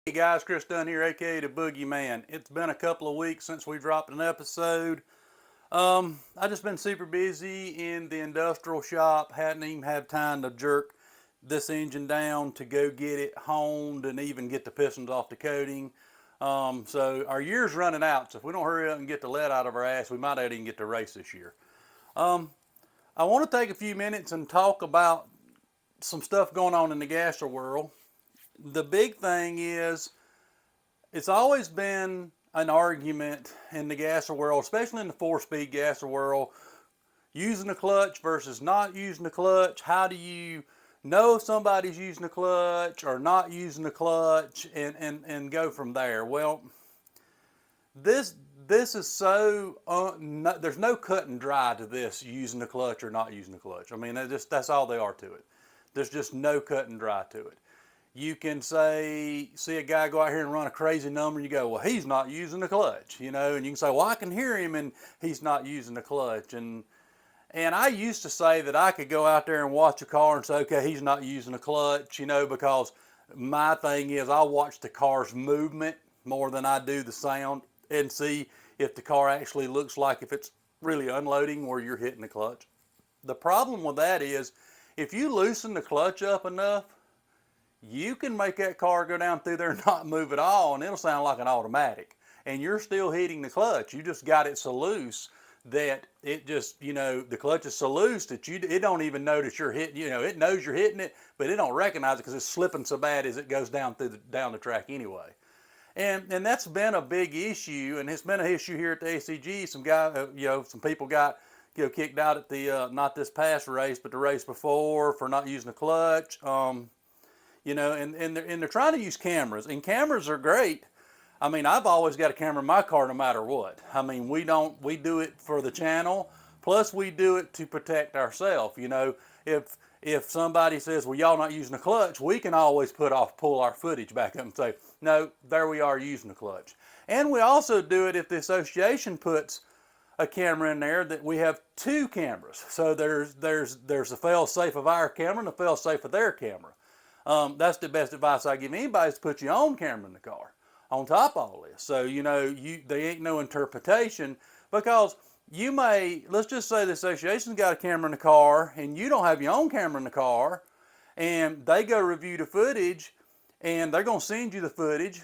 Hey guys, Chris Dunn here, aka the Boogie Man. It's been a couple of weeks since we dropped an episode. I just been super busy in the industrial shop. Hadn't even had time to jerk this engine down to go get it honed and even get the pistons off the coating. So our year's running out. So if we don't hurry up and get the lead out of our ass, we might not even get to race this year. I want to take a few minutes and talk about some stuff going on in the gasser world. The big thing is it's always been an argument in the gasser world, especially in the four-speed gasser world, using the clutch versus not using the clutch. How do you know if somebody's using the clutch or not using the clutch, and go from there? Well, this this is so there's no cut and dry to this, using the clutch or not using the clutch. I mean, that's all they are to it. There's just no cut and dry to it. You can see a guy go out here and run a crazy number, and you go, well, he's not using the clutch, you know, and you can say, well, I can hear him and he's not using the clutch. And I used to say that I could go out there and watch a car and say, okay, he's not using the clutch, you know, because my thing is I watch the car's movement more than I do the sound, and see if the car actually looks like if it's really unloading where you're hitting the clutch. The problem with that is if you loosen the clutch up enough, you can make that car go down through there and not move at all, and it'll sound like an automatic. And you're still hitting the clutch. You just got it so loose that it just, you know, the clutch is so loose that it don't even notice you're hitting. You know, it knows you're hitting it, but it don't recognize it because it's slipping so bad as it goes down down the track anyway. And that's been a big issue, and it's been an issue here at the ACG. Some people got kicked out at the not this past race, but the race before for not using the clutch. And they're trying to use cameras, and cameras are great. I mean, I've always got a camera in my car no matter what. I mean, we do it for the channel, plus we do it to protect ourselves. You know, if somebody says, well, y'all not using the clutch, we can always pull our footage back up and say, no, there we are using the clutch. And we also do it if the association puts a camera in there, that we have two cameras. So there's a fail safe of our camera and a fail safe of their camera. That's the best advice I give anybody, is to put your own camera in the car on top of all this. So, you know, there ain't no interpretation, because let's just say the association's got a camera in the car and you don't have your own camera in the car, and they go review the footage, and they're going to send you the footage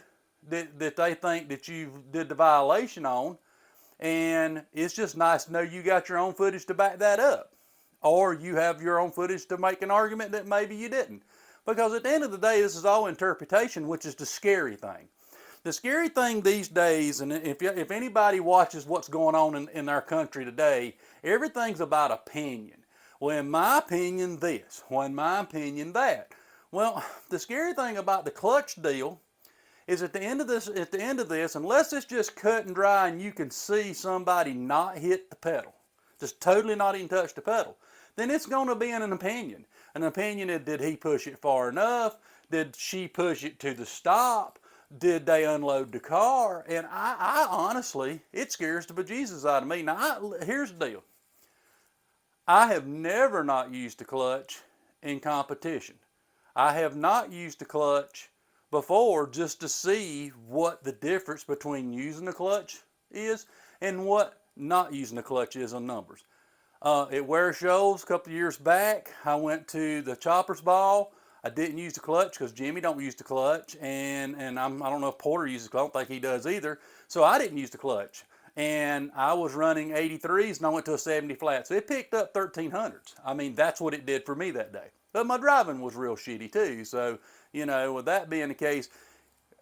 that they think that you did the violation on, and it's just nice to know you got your own footage to back that up, or you have your own footage to make an argument that maybe you didn't. Because at the end of the day, this is all interpretation, which is the scary thing. The scary thing these days, and if anybody watches what's going on in our country today, everything's about opinion. Well, in my opinion, this. Well, in my opinion, that. Well, the scary thing about the clutch deal is at the end of this, unless it's just cut and dry and you can see somebody not hit the pedal, just totally not even touch the pedal, then it's going to be an opinion. An opinion is, did he push it far enough? Did she push it to the stop? Did they unload the car? And I honestly, it scares the bejesus out of me. Now, here's the deal. I have never not used the clutch in competition. I have not used the clutch before just to see what the difference between using the clutch is and what not using the clutch is on numbers. At Ware Shoals a couple of years back, I went to the Choppers Ball. I didn't use the clutch because Jimmy don't use the clutch, and I don't know if Porter uses the clutch. I don't think he does either. So I didn't use the clutch. And I was running 83s, and I went to a 70 flat. So it picked up 1300s. I mean, that's what it did for me that day. But my driving was real shitty too. So, you know, with that being the case,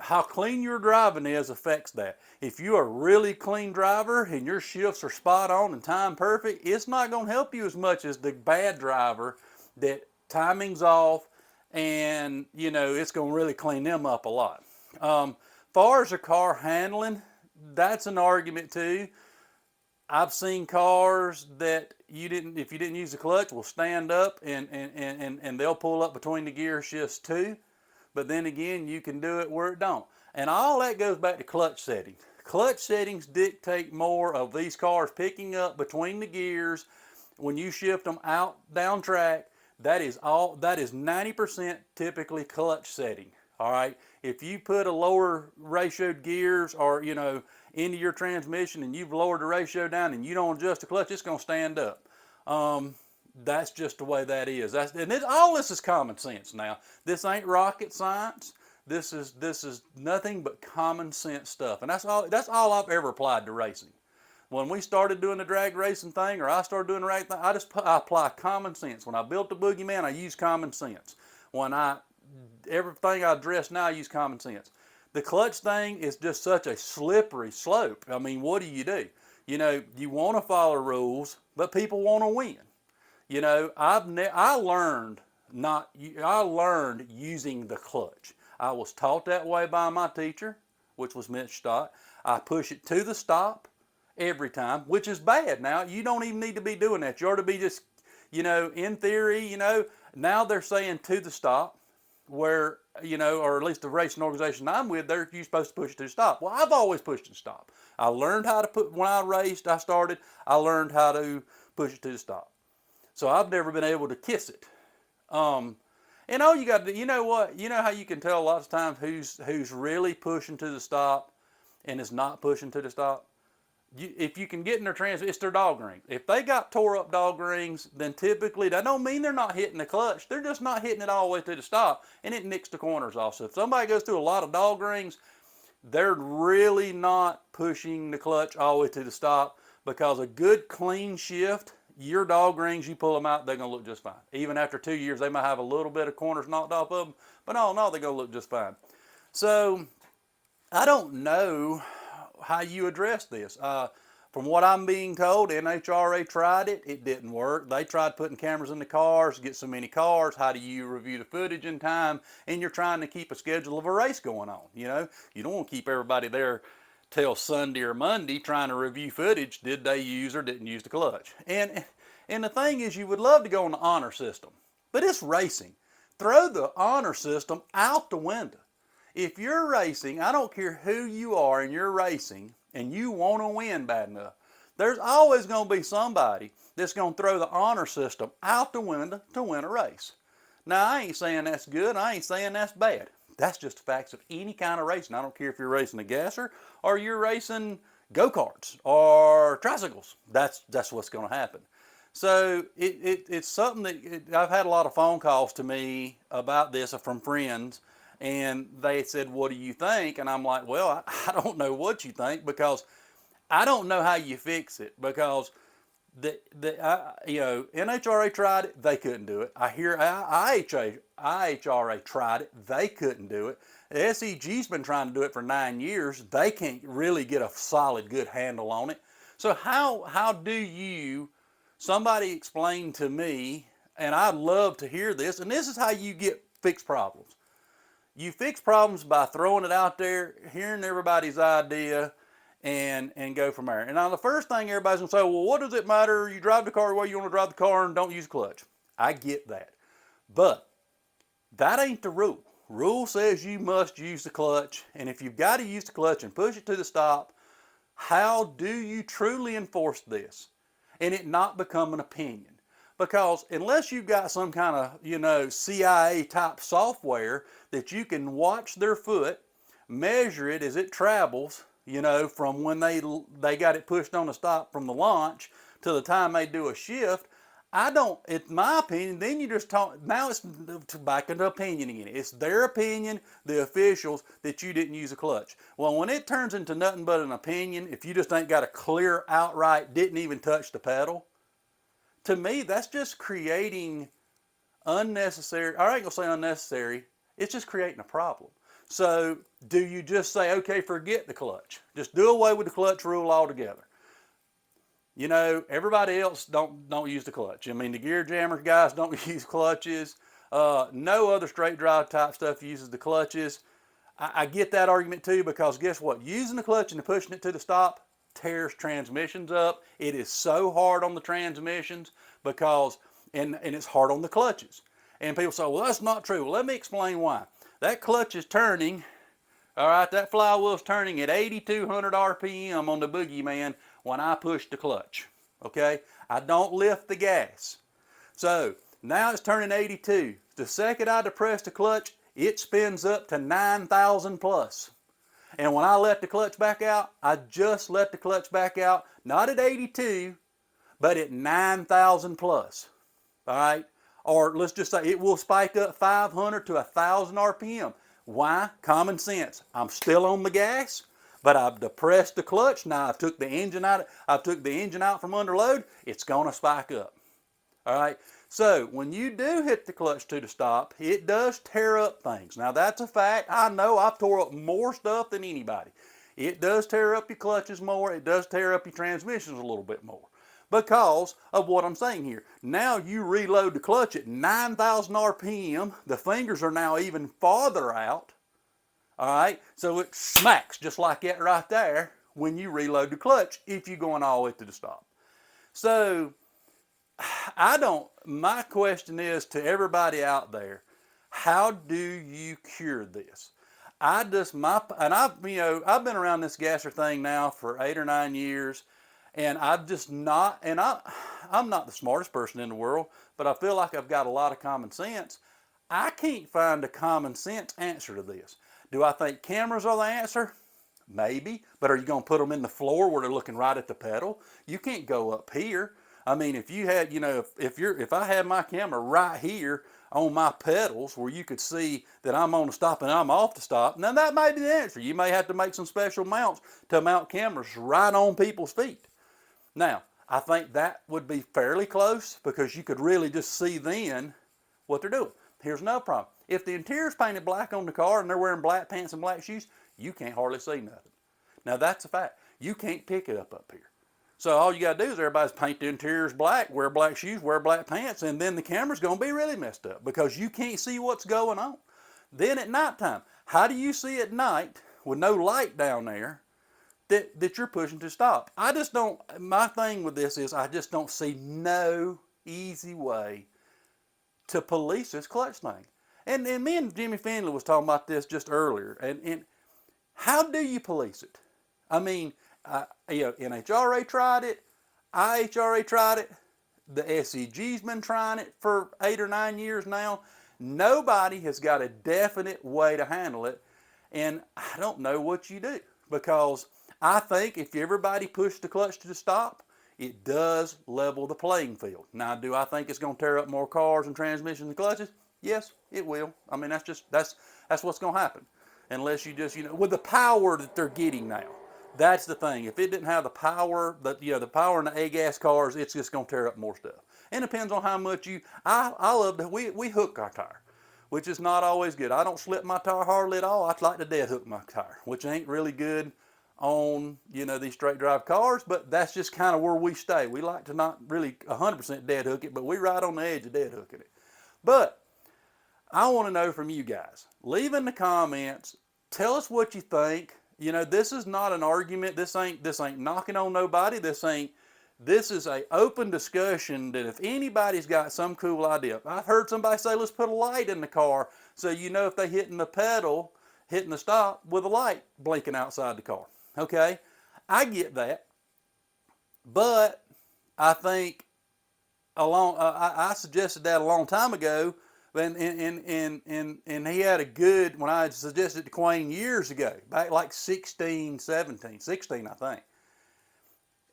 how clean your driving is affects that. If you're a really clean driver and your shifts are spot on and time perfect, it's not going to help you as much as the bad driver that timing's off, and, you know, it's going to really clean them up a lot. Far as the car handling, that's an argument too. I've seen cars that if you didn't use the clutch, will stand up and they'll pull up between the gear shifts too. But then again, you can do it where it don't. And all that goes back to clutch settings. Clutch settings dictate more of these cars picking up between the gears when you shift them down track. That is 90% typically clutch setting. All right. If you put a lower ratioed gears or, you know, into your transmission and you've lowered the ratio down and you don't adjust the clutch, it's going to stand up. That's just the way that is. All this is common sense now. This ain't rocket science. This is nothing but common sense stuff. And that's all I've ever applied to racing. When we started doing the drag racing thing, or I started doing the rag thing, I apply common sense. When I built the Boogie Man, I used common sense. Everything I address now, I use common sense. The clutch thing is just such a slippery slope. I mean, what do? You know, you want to follow rules, but people want to win. You know, I learned using the clutch. I was taught that way by my teacher, which was Mitch Stott. I push it to the stop every time, which is bad. Now, you don't even need to be doing that. You ought to be just, you know, in theory, you know, now they're saying to the stop, where, you know, or at least the racing organization I'm with, you're supposed to push it to the stop. Well, I've always pushed it to stop. I learned how to when I raced, I learned how to push it to the stop. So I've never been able to kiss it. And all you got to do, you know what? You know how you can tell a lot of times who's really pushing to the stop and is not pushing to the stop? If you can get in their transmission, it's their dog ring. If they got tore up dog rings, then typically that don't mean they're not hitting the clutch. They're just not hitting it all the way to the stop, and it nicks the corners off. So if somebody goes through a lot of dog rings, they're really not pushing the clutch all the way to the stop, because a good clean shift, your dog rings, you pull them out, they're going to look just fine. Even after 2 years, they might have a little bit of corners knocked off of them, but all in all, they're going to look just fine. So I don't know how you address this. From what I'm being told, NHRA tried it. It didn't work. They tried putting cameras in the cars, get so many cars. How do you review the footage in time? And you're trying to keep a schedule of a race going on. You know, you don't want to keep everybody there till Sunday or Monday trying to review footage. Did they use or didn't use the clutch? And the thing is, you would love to go on the honor system, but it's racing. Throw the honor system out the window. If you're racing, I don't care who you are and you're racing and you want to win bad enough, there's always going to be somebody that's going to throw the honor system out the window to win a race. Now, I ain't saying that's good. I ain't saying that's bad. That's just the facts of any kind of racing. I don't care if you're racing a gasser or you're racing go-karts or tricycles. That's what's going to happen. So it's something that I've had a lot of phone calls to me about this from friends. And they said, what do you think? And I'm like, well, I don't know what you think, because I don't know how you fix it, because NHRA tried it, they couldn't do it. I hear IHRA tried it, they couldn't do it. The SEG's been trying to do it for 9 years. They can't really get a solid, good handle on it. So how do you, somebody explain to me, and I'd love to hear this, and this is how you get fixed problems. You fix problems by throwing it out there, hearing everybody's idea, and go from there. And now the first thing everybody's going to say, well, what does it matter? You drive the car the way you want to drive the car and don't use the clutch. I get that. But that ain't the rule. Rule says you must use the clutch. And if you've got to use the clutch and push it to the stop, how do you truly enforce this and it not become an opinion? Because unless you've got some kind of, you know, CIA type software that you can watch their foot, measure it as it travels, you know, from when they got it pushed on the stop from the launch to the time they do a shift, in my opinion, then you just talk, now it's back into opinion again. It's their opinion, the officials, that you didn't use a clutch. Well, when it turns into nothing but an opinion, if you just ain't got a clear, outright, didn't even touch the pedal, to me, that's just creating unnecessary, I ain't gonna say unnecessary, it's just creating a problem. So do you just say, okay, forget the clutch. Just do away with the clutch rule altogether. You know, everybody else don't use the clutch. I mean, the gear jammer guys don't use clutches. No other straight drive type stuff uses the clutches. I get that argument too, because guess what? Using the clutch and pushing it to the stop tears transmissions up. It is so hard on the transmissions because, and it's hard on the clutches. And people say, well, that's not true. Well, let me explain why. That clutch is turning, all right, that flywheel's turning at 8,200 RPM on the Boogie Man when I push the clutch, okay? I don't lift the gas. So now it's turning 82. The second I depress the clutch, it spins up to 9,000 plus. And when I let the clutch back out, I just let the clutch back out, not at 82, but at 9,000 plus. All right? Or let's just say it will spike up 500 to 1,000 RPM. Why? Common sense. I'm still on the gas, but I've depressed the clutch. Now I took the engine out. From under load. It's going to spike up. All right. So when you do hit the clutch to the stop, it does tear up things. Now that's a fact. I know I've tore up more stuff than anybody. It does tear up your clutches more. It does tear up your transmissions a little bit more because of what I'm saying here. Now you reload the clutch at 9,000 RPM. The fingers are now even farther out. All right. So it smacks just like that right there when you reload the clutch if you're going all the way to the stop. So my question is to everybody out there, how do you cure this? I've been around this gasser thing now for 8 or 9 years, and I'm not the smartest person in the world, but I feel like I've got a lot of common sense. I can't find a common sense answer to this. Do I think cameras are the answer? Maybe, but are you going to put them in the floor where they're looking right at the pedal? You can't go up here. I mean, if you had, if I had my camera right here on my pedals where you could see that I'm on the stop and I'm off the stop, now that may be the answer. You may have to make some special mounts to mount cameras right on people's feet. Now, I think that would be fairly close because you could really just see then what they're doing. Here's another problem. If the interior's painted black on the car and they're wearing black pants and black shoes, you can't hardly see nothing. Now, that's a fact. You can't pick it up here. So all you got to do is everybody's paint the interiors black, wear black shoes, wear black pants, and then the camera's going to be really messed up because you can't see what's going on. Then at nighttime, how do you see at night with no light down there that you're pushing to stop? My thing with this is I just don't see no easy way to police this clutch thing. And me and Jimmy Finley was talking about this just earlier. And how do you police it? I mean, NHRA tried it, IHRA tried it, the SEG's been trying it for 8 or 9 years now. Nobody has got a definite way to handle it, and I don't know what you do because I think if everybody pushed the clutch to the stop, it does level the playing field. Now, do I think it's going to tear up more cars and transmissions and clutches? Yes, it will. I mean, that's what's going to happen, unless you just with the power that they're getting now. That's the thing. If it didn't have the power, the power in the A-gas cars, it's just going to tear up more stuff. And it depends on how much I love to, we hook our tire, which is not always good. I don't slip my tire hardly at all. I like to dead hook my tire, which ain't really good on, these straight drive cars, but that's just kind of where we stay. We like to not really 100% dead hook it, but we right on the edge of dead hooking it. But I want to know from you guys. Leave in the comments. Tell us what you think. This is not an argument. This ain't knocking on nobody. This is a open discussion that if anybody's got some cool idea. I've heard somebody say, let's put a light in the car so if they hitting the pedal, hitting the stop with a light blinking outside the car. Okay, I get that. But I think I suggested that a long time ago. And he had a good, when I suggested it to Quayne years ago, back like 16, I think.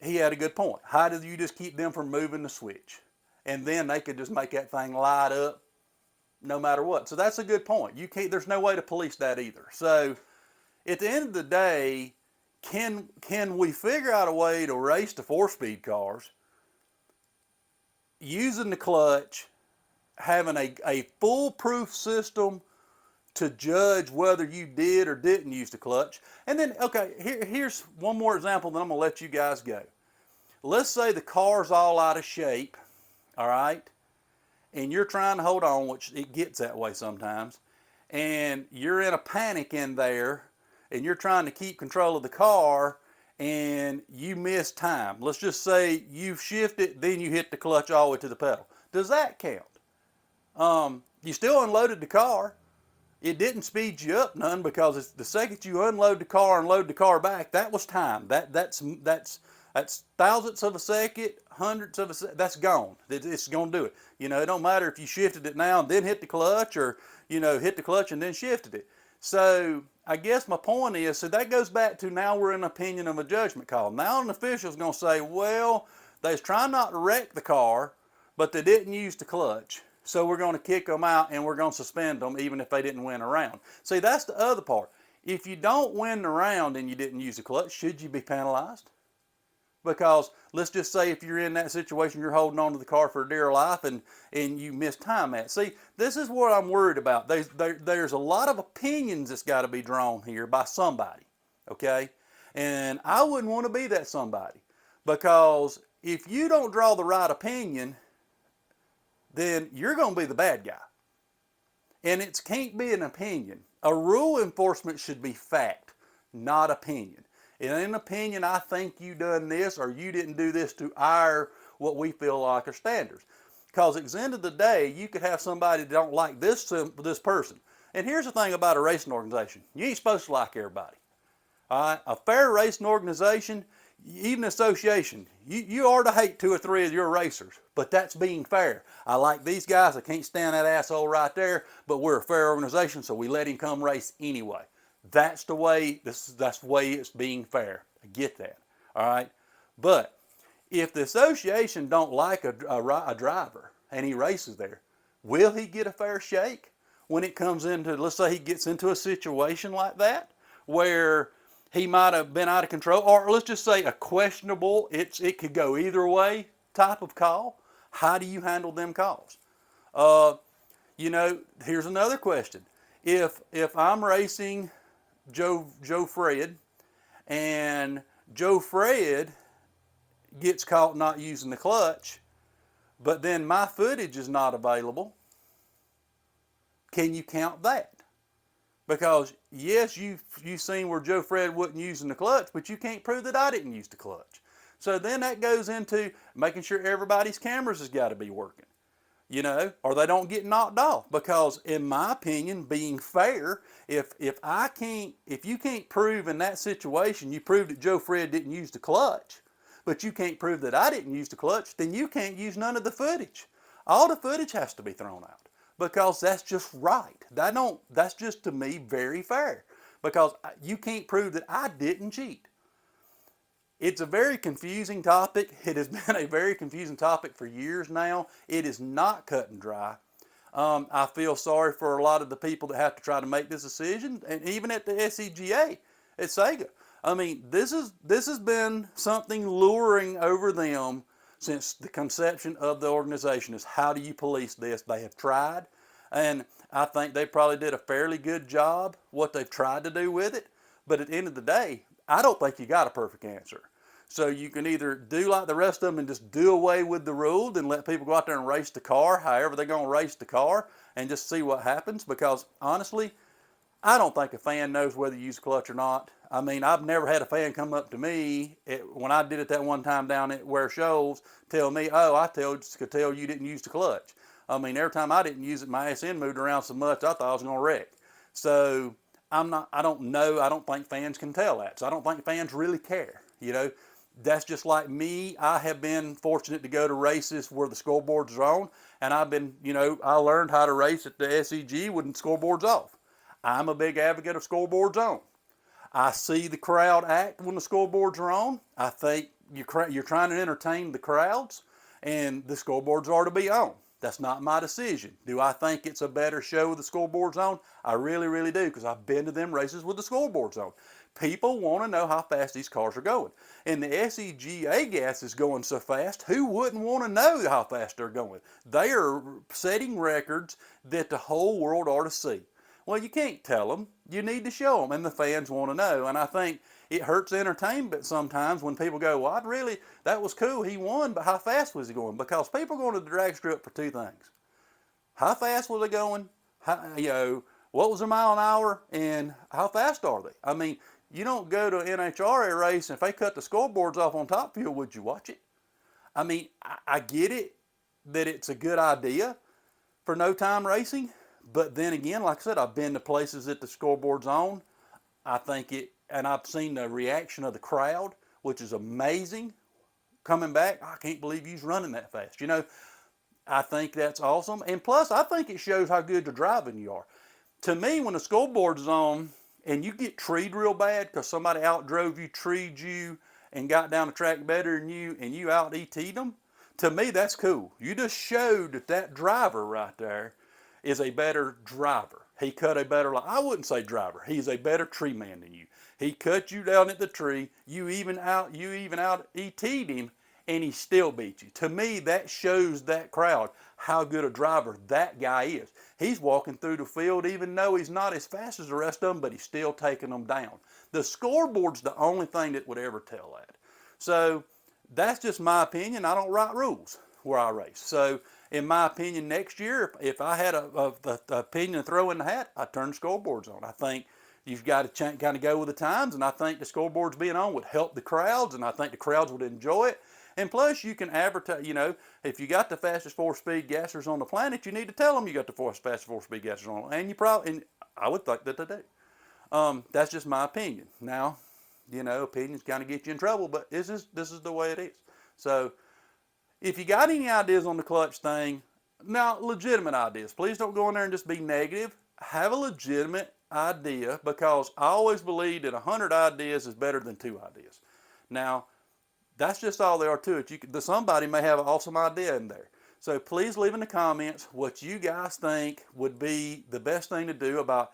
He had a good point. How do you just keep them from moving the switch? And then they could just make that thing light up no matter what. So that's a good point. There's no way to police that either. So at the end of the day, can we figure out a way to race the 4-speed cars using the clutch, having a foolproof system to judge whether you did or didn't use the clutch? And then, okay, here's one more example, then I'm going to let you guys go. Let's say the car's all out of shape, all right, and you're trying to hold on, which it gets that way sometimes, and you're in a panic in there, and you're trying to keep control of the car, and you miss time. Let's just say you shift it, then you hit the clutch all the way to the pedal. Does that count? You still unloaded the car. It didn't speed you up none because the second you unload the car and load the car back, that was time. That's That's thousandths of a second, hundredths of a second. That's gone. It's going to do it. You know, it don't matter if you shifted it now and then hit the clutch, or you know, hit the clutch and then shifted it. So I guess my point is, so that goes back to now we're in opinion of a judgment call. Now an official's going to say, well, they was trying not to wreck the car, but they didn't use the clutch. So we're going to kick them out and we're going to suspend them even if they didn't win a round. See, that's the other part. If you don't win the round and you didn't use the clutch, should you be penalized? Because let's just say if you're in that situation, you're holding on to the car for dear life and you miss time at. See, this is what I'm worried about. There's a lot of opinions that's got to be drawn here by somebody, okay? And I wouldn't want to be that somebody, because if you don't draw the right opinion, then you're going to be the bad guy. And it can't be an opinion. A rule enforcement should be fact, not opinion. In an opinion, I think you done this or you didn't do this to our, what we feel like are standards. Because at the end of the day, you could have somebody that don't like this person. And here's the thing about a racing organization. You ain't supposed to like everybody. All right? A fair racing organization, even association, you are to hate 2 or 3 of your racers, but that's being fair. I like these guys, I can't stand that asshole right there, but we're a fair organization, so we let him come race anyway. That's the way, that's the way it's being fair. I get that. All right? But if the association don't like a driver and he races there, will he get a fair shake when it comes into, let's say he gets into a situation like that where he might have been out of control, or let's just say a questionable, it could go either way type of call? How do you handle them calls? You know, here's another question. If I'm racing Joe Fred, and Joe Fred gets caught not using the clutch, but then my footage is not available, can you count that? Because yes, you've seen where Joe Fred wasn't using the clutch, but you can't prove that I didn't use the clutch. So then that goes into making sure everybody's cameras has got to be working, you know, or they don't get knocked off. Because in my opinion, being fair, if you can't prove in that situation, you proved that Joe Fred didn't use the clutch, but you can't prove that I didn't use the clutch, then you can't use none of the footage. All the footage has to be thrown out, because that's just right. That's just, to me, very fair, because you can't prove that I didn't cheat. It's a very confusing topic. It has been a very confusing topic for years now. It is not cut and dry. I feel sorry for a lot of the people that have to try to make this decision, and even at the SEGA, at Sega. I mean, this has been something luring over them since the conception of the organization, is how do you police this? They have tried, and I think they probably did a fairly good job what they've tried to do with it, but at the end of the day, I don't think you got a perfect answer. So you can either do like the rest of them and just do away with the rule and let people go out there and race the car however they're going to race the car and just see what happens, because honestly, I don't think a fan knows whether you use a clutch or not. I mean, I've never had a fan come up to me when I did it that one time down at Ware Shoals, tell me, oh, I could tell you didn't use the clutch. I mean, every time I didn't use it, my SN moved around so much I thought I was going to wreck. So I don't know, I don't think fans can tell that. So I don't think fans really care, you know. That's just like me. I have been fortunate to go to races where the scoreboards are on, and I've been, you know, I learned how to race at the SEG when the scoreboard's off. I'm a big advocate of scoreboards on. I see the crowd act when the scoreboards are on. I think you're trying to entertain the crowds, and the scoreboards are to be on. That's not my decision. Do I think it's a better show with the scoreboards on? I really, really do, because I've been to them races with the scoreboards on. People want to know how fast these cars are going. And the SEGA gas is going so fast, who wouldn't want to know how fast they're going? They are setting records that the whole world ought to see. Well, you can't tell them. You need to show them, and the fans want to know. And I think it hurts entertainment sometimes when people go, well, that was cool, he won, but how fast was he going? Because people are going to the drag strip for 2 things. How fast were they going? What was their mile an hour, and how fast are they? I mean, you don't go to an NHRA race, and if they cut the scoreboards off on top fuel, would you watch it? I mean, I get it that it's a good idea for no-time racing, but then again, like I said, I've been to places that the scoreboard's on. I think and I've seen the reaction of the crowd, which is amazing coming back, I can't believe you's running that fast. You know, I think that's awesome. And plus, I think it shows how good you're driving you are. To me, when the scoreboard's on and you get treed real bad because somebody outdrove you, treed you, and got down the track better than you, and you out ET'd them, to me, that's cool. You just showed that that driver right there is a better driver. He cut a better line. I wouldn't say driver. He's a better tree man than you. He cut you down at the tree. You even out ET'd him, and he still beat you. To me, that shows that crowd how good a driver that guy is. He's walking through the field even though he's not as fast as the rest of them, but he's still taking them down. The scoreboard's the only thing that would ever tell that. So that's just my opinion. I don't write rules where I race. So in my opinion, next year, if I had a opinion to throw in the hat, I'd turn the scoreboards on. I think you've got to kind of go with the times, and I think the scoreboards being on would help the crowds, and I think the crowds would enjoy it. And plus, you can advertise, you know, if you got the fastest 4-speed gassers on the planet, you need to tell them you got the fastest 4-speed gassers on. And you probably, and I would think that they do. That's just my opinion. Now, you know, opinions kind of get you in trouble, but this is the way it is. So, if you got any ideas on the clutch thing, now, legitimate ideas. Please don't go in there and just be negative. Have a legitimate idea, because I always believe that 100 ideas is better than 2 ideas. Now, that's just all there are to it. Somebody may have an awesome idea in there. So please leave in the comments what you guys think would be the best thing to do about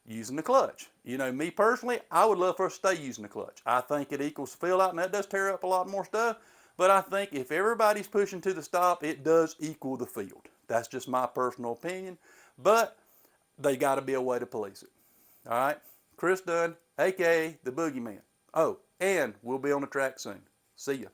using the clutch. You know, me personally, I would love for us to stay using the clutch. I think it equals the field out, and that does tear up a lot more stuff. But I think if everybody's pushing to the stop, it does equal the field. That's just my personal opinion. But they got to be a way to police it. All right? Chris Dunn, a.k.a. the Boogie Man. Oh, and we'll be on the track soon. See ya.